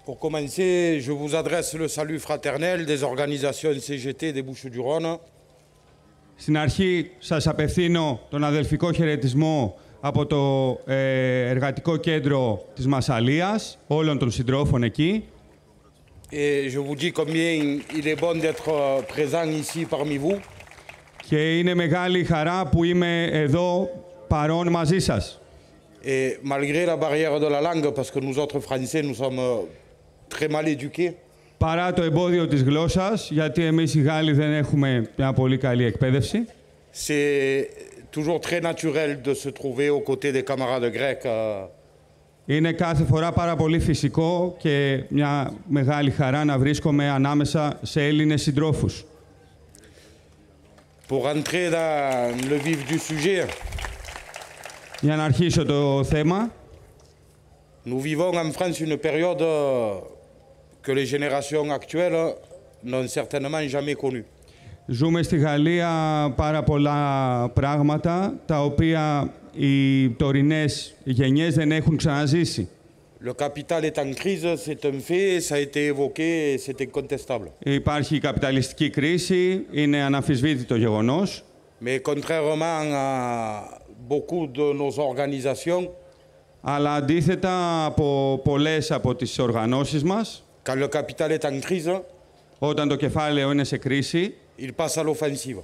Pour commencer, je vous adresse le salut fraternel des organisations CGT des Bouches-du-Rhône. Στην αρχή σας απευθύνω τον αδελφικό χαιρετισμό από το εργατικό κέντρο της Μασσαλίας, όλων των συντρόφων εκεί. Et je vous dis combien il est bon d'être présent ici parmi vous. Και είναι μεγάλη χαρά που είμαι εδώ παρόν μαζί σας. Et malgré la barrière de la langue, parce que nous autres Français, nous sommes très mal éduqués. Παρά το εμπόδιο της γλώσσας, γιατί εμείς οι Γάλλοι δεν έχουμε μια πολύ καλή εκπαίδευση. C'est toujours très naturel de se trouver aux côtés des camarades grecs. Είναι κάθε φορά πάρα πολύ φυσικό και μια μεγάλη χαρά να βρίσκομαι ανάμεσα σε Έλληνες συντρόφους. Pour entrer dans le vif du sujet, Για να αρχίσω το θέμα, nous vivons en France une période que les générations actuelles n'ont certainement jamais connue. ζούμε στη Γαλλία πάρα πολλά πράγματα, τα οποία οι τωρινές γενιές δεν έχουν ξαναζήσει. Le capital est en crise, c'est un fait, ça a été évoqué et c'est incontestable. Υπάρχει η καπιταλιστική κρίση, είναι αναμφισβήτητο γεγονός. Mais contrairement à beaucoup de nos organisations, Αλλά αντίθετα από πολλές από τις οργανώσεις μας, quand le capital est en crise, όταν το κεφάλαιο είναι σε κρίση, il passe à l'offensive.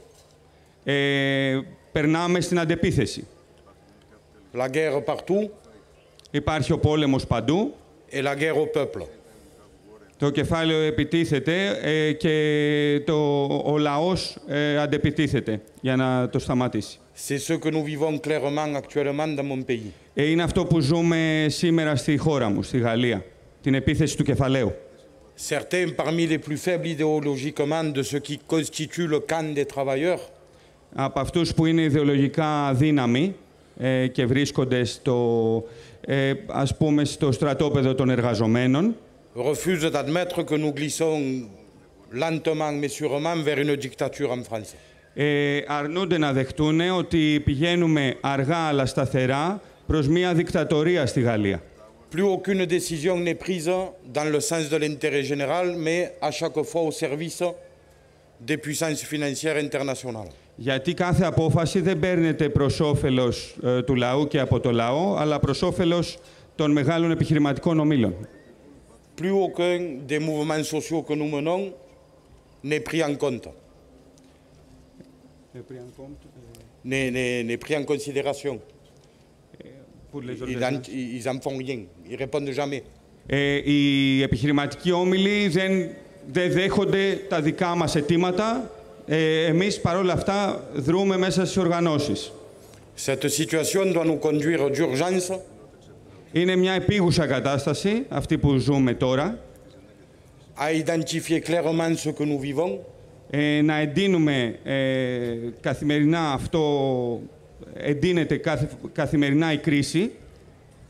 περνάμε στην αντεπίθεση. La guerre partout Υπάρχει ο πόλεμος παντού, et la guerre au peuple. το κεφάλαιο επιτίθεται και ο λαός αντεπιτίθεται για να το σταματήσει. C'est ce que nous vivons clairement actuellement dans mon pays. Είναι αυτό που ζούμε σήμερα στη χώρα μου, στη Γαλλία, την επίθεση του κεφαλαίου. Certains parmi les plus faibles idéologiquement de ce qui constitue le camp des travailleurs Από αυτούς που είναι ιδεολογικά αδύναμοι και βρίσκονται ας πούμε, στο στρατόπεδο των εργαζομένων, refusent d'admettre que nous glissons lentement mais sûrement vers une dictature en France. αρνούνται να δεχτούν ότι πηγαίνουμε αργά αλλά σταθερά προς μια δικτατορία στη Γαλλία. Plus aucune décision n'est prise dans le sens de l'intérêt général, mais à chaque fois au service des puissances financières internationales. Γιατί κάθε απόφαση δεν παίρνεται προς όφελος του λαού και από το λαό, αλλά προς όφελος των μεγάλων επιχειρηματικών ομίλων. Plus aucun des mouvements sociaux que nous menons n'est pris en compte, n'est pris en considération. Ils n'en font rien, ils répondent jamais. Οι επιχειρηματικοί όμιλοι δεν δέχονται τα δικά μας αιτήματα. Εμείς παρόλα αυτά δρούμε μέσα στις οργανώσεις. Cette situation doit nous conduire d'urgence Είναι μια επίγουσα κατάσταση αυτή που ζούμε τώρα. à identifier clairement ce que nous vivons Να εντείνουμε καθημερινά αυτό, εντείνεται καθημερινά η κρίση.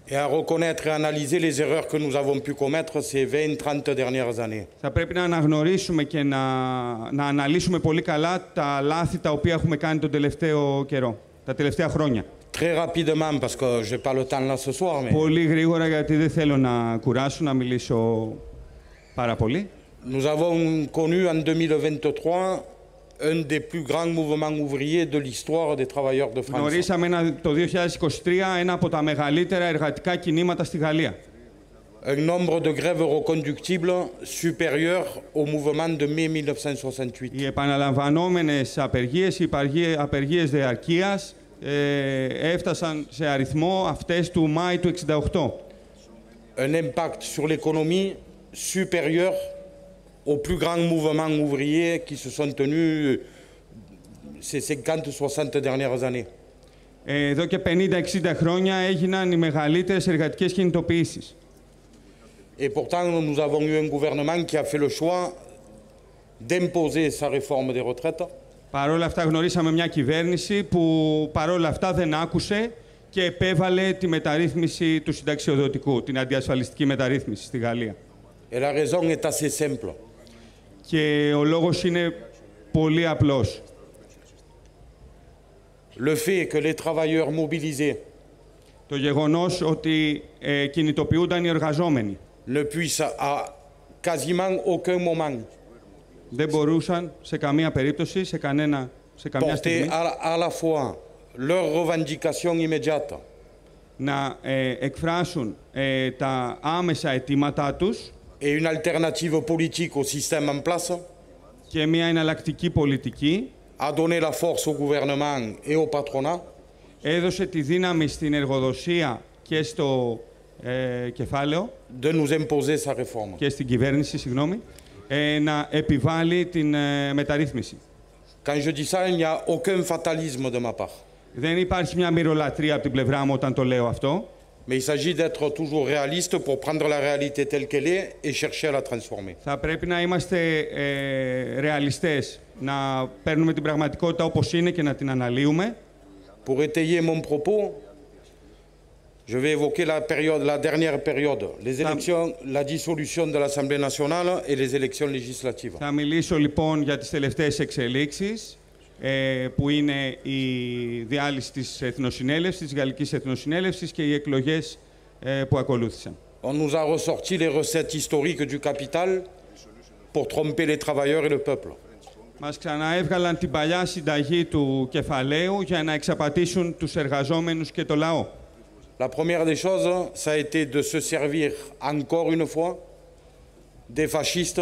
et à reconnaître et analyser les erreurs que nous avons pu commettre ces 20-30 dernières années. Θα πρέπει να αναγνωρίσουμε και να αναλύσουμε πολύ καλά τα λάθη τα οποία έχουμε κάνει τον τελευταίο καιρό, τα τελευταία χρόνια. Très rapidement, parce que je n'ai pas le temps là ce soir, mais Πολύ γρήγορα, γιατί δεν θέλω να κουράσω, να μιλήσω πάρα πολύ. nous avons connu en 2023 un des plus grands mouvements ouvriers de l'histoire des travailleurs de France. Γνωρίσαμε το 2023 ένα από τα μεγαλύτερα εργατικά κινήματα στη Γαλλία. Un nombre de grèves reconductibles supérieur au mouvement de mai 1968. Οι επαναλαμβανόμενες απεργίες, οι απεργίες διαρκείας έφτασαν σε αριθμό αυτές του Μάη του 1968. Un impact sur l'économie supérieur aux plus grands mouvements ouvriers qui se sont tenus ces 50-60 dernières années. Εδώ και 50-60 χρόνια έγιναν οι μεγαλύτερες εργατικές κινητοποιήσεις. Et pourtant, nous avons eu un gouvernement qui a fait le choix d'imposer sa réforme des retraites. Παρ' όλα αυτά γνωρίσαμε μια κυβέρνηση που παρόλα αυτά δεν άκουσε και επέβαλε τη μεταρρύθμιση του συνταξιοδοτικού, την αντιασφαλιστική μεταρρύθμιση στη Γαλλία. Et la raison est assez simple. Και ο λόγος είναι πολύ απλός. Le fait que les travailleurs mobilisés Το γεγονός ότι κινητοποιούνταν οι εργαζόμενοι ne puissent à quasiment aucun moment Δεν μπορούσαν σε καμία περίπτωση, σε καμιά porter στιγμή, à la fois leurs revendications immédiates να εκφράσουν τα άμεσα αιτήματά τους et une alternative politique au système en place, και μια εναλλακτική πολιτική. a donné la force au gouvernement et au patronat Έδωσε τη δύναμη στην εργοδοσία και στο κεφάλαιο de nous imposer sa réforme. και στην κυβέρνηση, συγγνώμη, να επιβάλλει την μεταρρύθμιση. Quand je dis ça, il n'y a aucun fatalisme de ma part. Δεν υπάρχει μια μυρολατρεία από την πλευρά μου όταν το λέω αυτό. Mais il s'agit d'être toujours réaliste pour prendre la réalité telle qu'elle est et chercher à la transformer. Θα πρέπει να είμαστε ρεαλιστές, να παίρνουμε την πραγματικότητα όπως είναι και να την αναλύουμε. Pour étayer mon propos, je vais évoquer la dernière période, les élections, la dissolution de l'Assemblée nationale et les élections législatives. Θα μιλήσω λοιπόν για τις τελευταίες εξελίξεις, που είναι η διάλυση της Εθνοσυνέλευσης, της Γαλλικής Εθνοσυνέλευσης και οι εκλογές που ακολούθησαν. On nous a ressorti les recettes historiques du capital pour tromper les travailleurs et le peuple. Μας ξαναέβγαλαν την παλιά συνταγή του κεφαλαίου για να εξαπατήσουν τους εργαζόμενους και το λαό. La première des choses, ça a été de se servir encore une fois des fascistes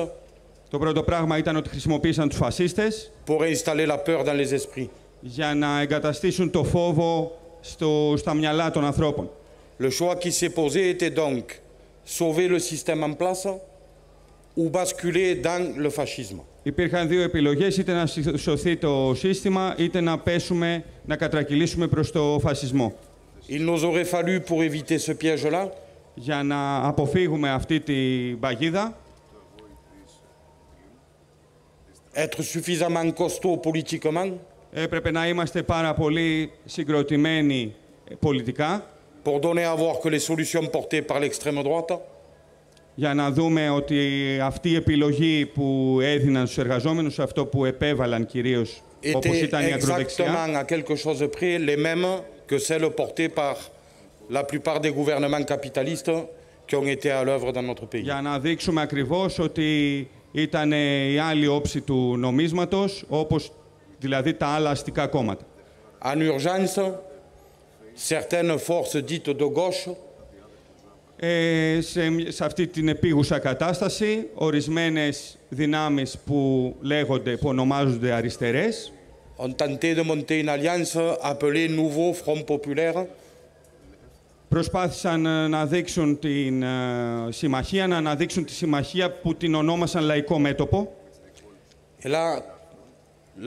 Το πρώτο πράγμα ήταν ότι χρησιμοποίησαν τους φασίστες pour installer la peur dans les esprits. για να εγκαταστήσουν το φόβο στα μυαλά των ανθρώπων. Le choix qui s'est posé était donc sauver le système en place ou basculer dans le fascisme. Υπήρχαν δύο επιλογές, είτε να σωθεί το σύστημα, είτε να πέσουμε, να κατρακυλήσουμε προς το φασισμό. Il nous aurait fallu, pour éviter ce piège-là, Για να αποφύγουμε αυτή την παγίδα, être suffisamment costaud politiquement έπρεπε να είμαστε πάρα πολύ συγκροτημένοι πολιτικά, pour donner à voir que les solutions portées par l'extrême droite για να δούμε ότι αυτή η επιλογή που έδιναν στους εργαζόμενους, αυτό που επέβαλαν κυρίως, όπως étaient ήταν η ακροδεξιά, exactement à quelque chose près les mêmes que celles portées par la plupart des gouvernements capitalistes qui ont été à l'œuvre dans notre pays. για να δείξουμε ακριβώς ότι ήταν η άλλη όψη του νομίσματος, όπως δηλαδή τα άλλα αστικά κόμματα. En urgence, certaines forces dites de gauche Σε αυτή την επίγουσα κατάσταση, ορισμένες δυνάμεις που ονομάζονται αριστερές, ont tenté de monter une alliance appelée Nouveau Front Populaire προσπάθησαν να δείξουν την συμμαχία, να αναδείξουν τη συμμαχία που την ονόμασαν Λαϊκό Μέτωπο. et là,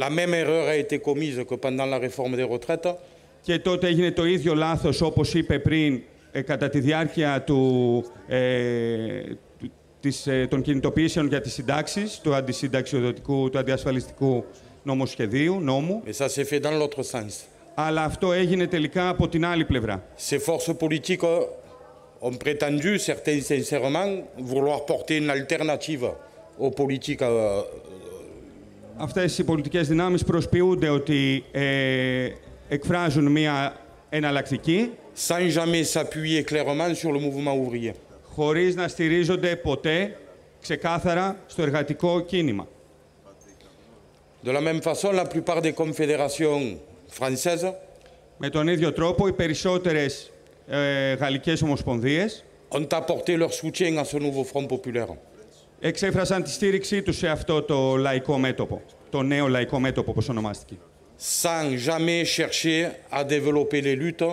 la même erreur a été commise que pendant la réforme des retraites. Και τότε έγινε το ίδιο λάθος, όπως είπε πριν, κατά τη διάρκεια των κινητοποιήσεων για τις συντάξεις, του αντισυνταξιοδοτικού, του αντιασφαλιστικού νόμου. Mais ça s'est fait dans l'autre sens. Αλλά αυτό έγινε τελικά από την άλλη πλευρά. Ces forces politiques ont prétendu, certains sincèrement, vouloir porter une alternative aux politiques Αυτές οι πολιτικές δυνάμεις προσποιούνται ότι εκφράζουν μία εναλλακτική, sans jamais s'appuyer clairement sur le mouvement ouvrier. χωρίς να στηρίζονται ποτέ ξεκάθαρα στο εργατικό κίνημα. De la même façon, la plupart des confédérations françaises Με τον ίδιο τρόπο, οι περισσότερες γαλλικές ομοσπονδίες ont apporté leur soutien à ce nouveau Front Populaire. εξέφρασαν τη στήριξή τους σε αυτό το λαϊκό μέτωπο, το νέο λαϊκό μέτωπο, όπως ονομάστηκε. Sans jamais chercher à développer les luttes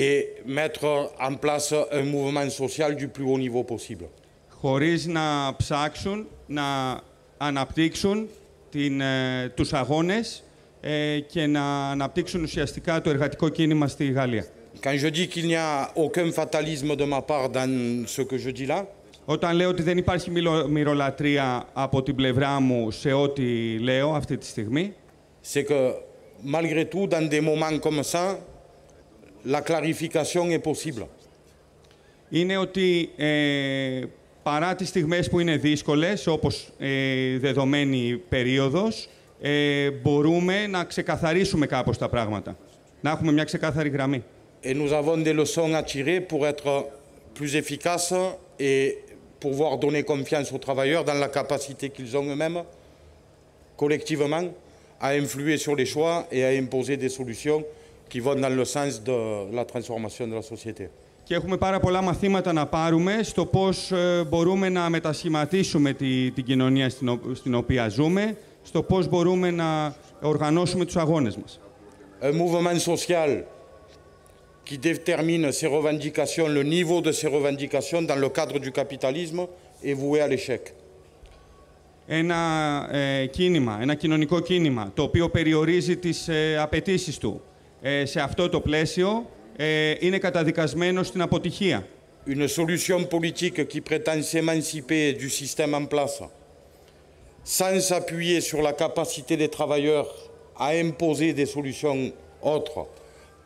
et mettre en place un mouvement social du plus haut niveau possible. Χωρίς να ψάξουν, να αναπτύξουν τους αγώνες και να αναπτύξουν ουσιαστικά το εργατικό κίνημα στη Γαλλία. Quand je dis qu'il n'y a aucun fatalisme de ma part dans ce que je dis là, Όταν λέω ότι δεν υπάρχει μυρολατρεία από την πλευρά μου σε ό,τι λέω αυτή τη στιγμή, c'est que malgré tout, dans des moments comme ça, la clarification est possible. είναι ότι παρά τις στιγμές που είναι δύσκολες, όπως δεδομένη περίοδος, μπορούμε να ξεκαθαρίσουμε κάπως τα πράγματα. Να έχουμε μια ξεκάθαρη γραμμή. Et nous avons des leçons à tirer pour être plus efficaces et pouvoir donner confiance aux travailleurs dans la capacité qu'ils ont eux-mêmes, collectivement, à influer sur les choix et à imposer des solutions qui vont dans le sens de la transformation de la société. Και έχουμε πάρα πολλά μαθήματα να πάρουμε στο πώς μπορούμε να μετασχηματίσουμε την κοινωνία στην οποία ζούμε, στο πώς μπορούμε να οργανώσουμε τους αγώνες μας. Un mouvement social qui détermine ses revendications, le niveau de ses revendications dans le cadre du capitalisme est voué à l'échec. Ένα κοινωνικό κίνημα, το οποίο περιορίζει τις απαιτήσεις του σε αυτό το πλαίσιο, είναι καταδικασμένο στην αποτυχία. Une solution politique qui prétend s'émanciper du système en place, sans s'appuyer sur la capacité des travailleurs à imposer des solutions autres,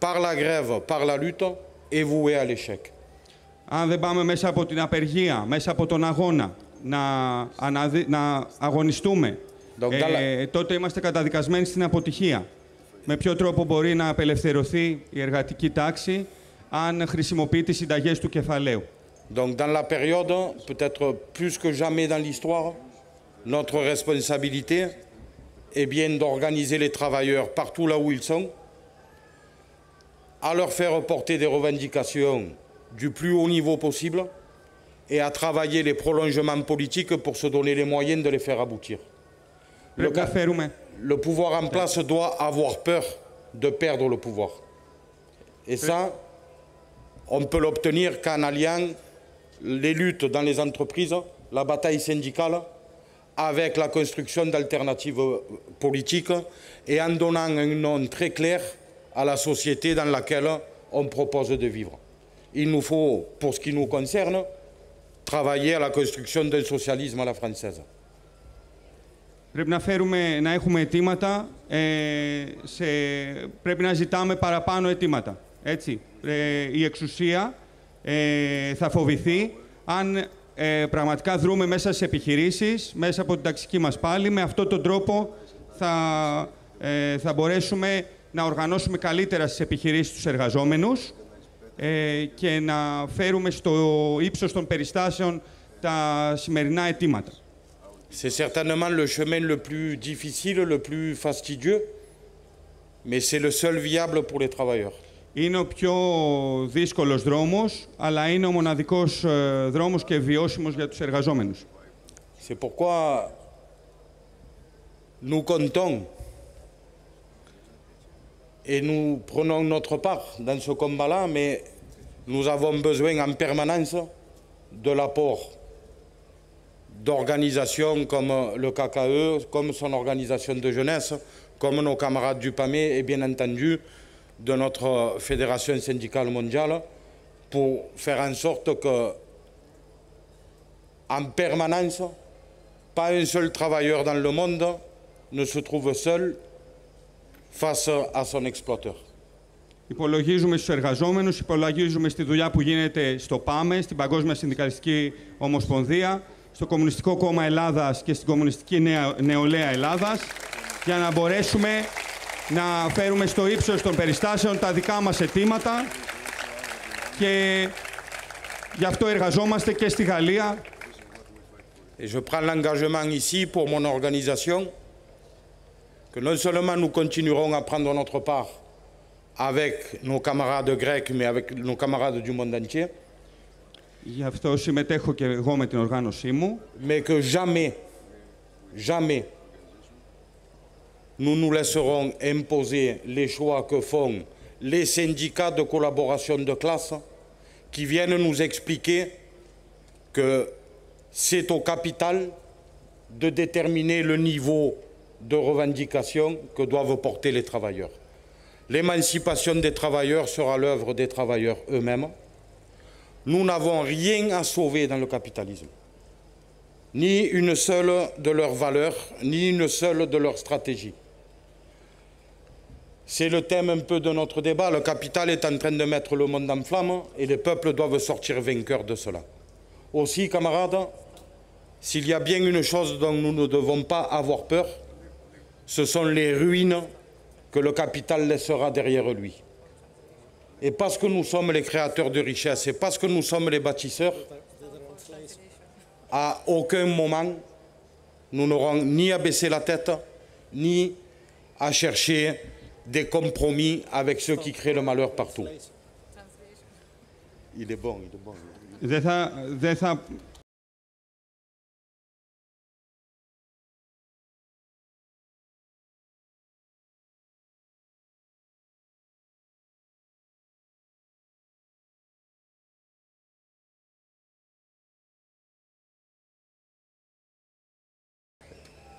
par la grève, par la lutte, est vouée à l'échec. Αν δεν πάμε μέσα από την απεργία, μέσα από τον αγώνα, να αγωνιστούμε, τότε είμαστε καταδικασμένοι στην αποτυχία. Με ποιο τρόπο μπορεί να απελευθερωθεί η εργατική τάξη αν χρησιμοποιεί τις συνταγές του κεφαλαίου. Donc dans la période, peut-être plus que jamais dans l'histoire, notre responsabilité est bien d'organiser les travailleurs partout là où ils sont, à leur faire porter des revendications du plus haut niveau possible et à travailler les prolongements politiques pour se donner les moyens de les faire aboutir. Le pouvoir en place doit avoir peur de perdre le pouvoir. Et ça, on peut l'obtenir qu'en alliant les luttes dans les entreprises, la bataille syndicale, avec la construction d'alternatives politiques et en donnant un nom très clair à la société dans laquelle on propose de vivre. Il nous faut, pour ce qui nous concerne, travailler à la construction d'un socialisme à la française. Πρέπει να έχουμε αιτήματα, πρέπει να ζητάμε παραπάνω αιτήματα. Έτσι. Η εξουσία θα φοβηθεί αν πραγματικά δρούμε μέσα στις επιχειρήσεις, μέσα από την ταξική μας πάλη. Με αυτόν τον τρόπο θα μπορέσουμε να οργανώσουμε καλύτερα στις επιχειρήσεις τους εργαζόμενους και να φέρουμε στο ύψος των περιστάσεων τα σημερινά αιτήματα. C'est certainement le chemin le plus difficile, le plus fastidieux, mais c'est le seul viable pour les travailleurs. Είναι ο πιο δύσκολος δρόμος, αλλά είναι ο μοναδικός δρόμος και βιώσιμος για τους εργαζόμενους. C'est pourquoi nous comptons et nous prenons notre part dans ce combat-là, mais nous avons besoin en permanence de l'apport d'organisations comme le KKE, comme son organisation de jeunesse, comme nos camarades du PAME et bien entendu de notre fédération syndicale mondiale pour faire en sorte que, en permanence, pas un seul travailleur dans le monde ne se trouve seul face à son exploiteur. Υπολογίζουμε στους εργαζόμενους, υπολογίζουμε στη δουλειά που γίνεται στο ΠΑΜΕ, στην Παγκόσμια Συνδικαλιστική Ομοσπονδία, στο Κομμουνιστικό Κόμμα Ελλάδας και στην Κομμουνιστική Νεολαία Ελλάδας, για να μπορέσουμε να φέρουμε στο ύψος των περιστάσεων τα δικά μας αιτήματα και γι' αυτό εργαζόμαστε και στη Γαλλία. Et je prends l'engagement ici pour mon organisation que non seulement nous continuerons à prendre notre part avec nos camarades grecs, mais avec nos camarades du monde entier, Γι' αυτό συμμετέχω και εγώ με την οργάνωσή μου. Mais que jamais, jamais, nous nous laisserons imposer les choix que font les syndicats de collaboration de classe qui viennent nous expliquer que c'est au capital de déterminer le niveau de revendication que doivent porter les travailleurs. L'émancipation des travailleurs sera l'œuvre des travailleurs eux-mêmes. Nous n'avons rien à sauver dans le capitalisme. Ni une seule de leurs valeurs, ni une seule de leurs stratégies. C'est le thème un peu de notre débat. Le capital est en train de mettre le monde en flammes et les peuples doivent sortir vainqueurs de cela. Aussi, camarades, s'il y a bien une chose dont nous ne devons pas avoir peur, ce sont les ruines que le capital laissera derrière lui. Et parce que nous sommes les créateurs de richesses et parce que nous sommes les bâtisseurs, À aucun moment, nous n'aurons ni à baisser la tête, ni à chercher des compromis avec ceux qui créent le malheur partout. Il est bon, il est bon. Δεν θα...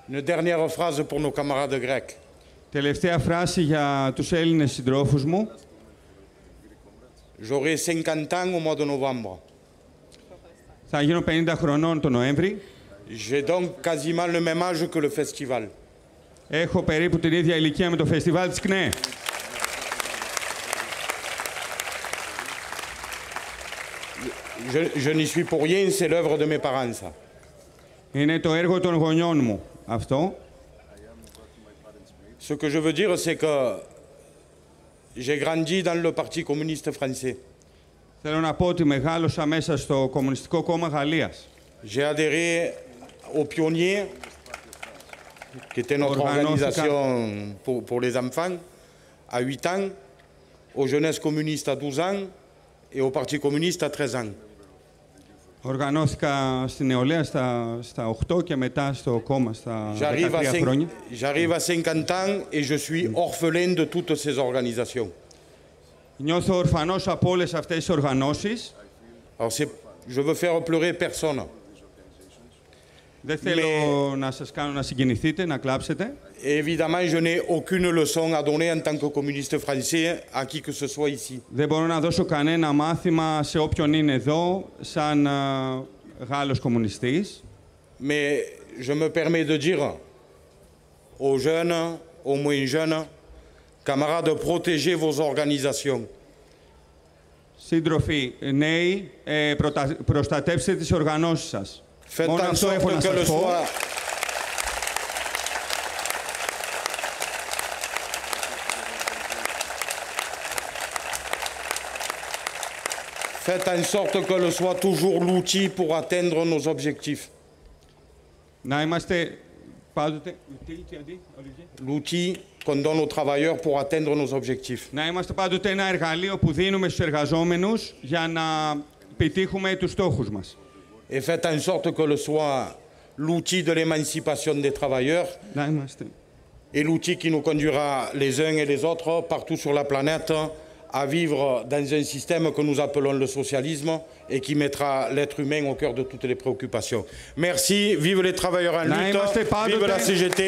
Une dernière phrase pour nos camarades grecs. Τελευταία φράση για τους Έλληνες συντρόφους μου. J'aurai 50 ans au mois de novembre. Θα γίνω 50 χρονών το Νοέμβρη. J'ai donc quasiment le même âge que le festival. Έχω περίπου την ίδια ηλικία με το φεστιβάλ της ΚΝΕ. Je n'y suis pour rien, c'est l'œuvre de mes parents, ça. Είναι το έργο των γονιών μου αυτό. Ce que je veux dire, c'est que j'ai grandi dans le Parti communiste français. Θέλω να πω ότι μεγάλωσα μέσα στο Κομμουνιστικό Κόμμα Γαλλίας. J'ai adhéré aux Pionniers, qui était notre organisation pour les enfants, à 8 ans, aux Jeunesses communistes à 12 ans et au Parti communiste à 13 ans. Οργανώθηκα στην νεολαία στα 8 και μετά στο κόμμα στα 13 χρόνια. J'arrive à 50 ans et je suis orphelin de toutes ces organisations. Νιώθω ορφανός από όλες αυτές τις οργανώσεις. Alors je veux faire pleurer personne. Δεν θέλω να σας κάνω να συγκινηθείτε, να κλάψετε. Évidemment, je n'ai aucune leçon à donner en tant que communiste français à qui que ce soit ici. Δεν μπορώ να δώσω κανένα μάθημα σε όποιον είναι εδώ, σαν Γάλλος κομμουνιστής. Mais je me permets de dire aux jeunes, aux moins jeunes, camarades, protégez vos organisations. Σύντροφοι νέοι, προστατεύστε τις οργανώσεις σας. Faites Μόνο en αυτό έχω να sorte que le σας πω. soit... Faites en sorte que le soit toujours l'outil pour atteindre nos objectifs. Να είμαστε πάντοτε... L'outil qu'on donne aux travailleurs pour atteindre nos objectifs. Να είμαστε πάντοτε ένα εργαλείο που δίνουμε στους εργαζόμενους για να επιτύχουμε τους στόχους μας. Et faites en sorte que le soit l'outil de l'émancipation des travailleurs Να είμαστε. et l'outil qui nous conduira les uns et les autres partout sur la planète à vivre dans un système que nous appelons le socialisme et qui mettra l'être humain au cœur de toutes les préoccupations. Merci, vive les travailleurs en lutte, vive la CGT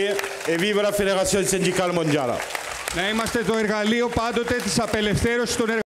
et vive la Fédération syndicale mondiale. Να είμαστε το εργαλείο πάντοτε της απελευθέρωσης των εργαζομένων.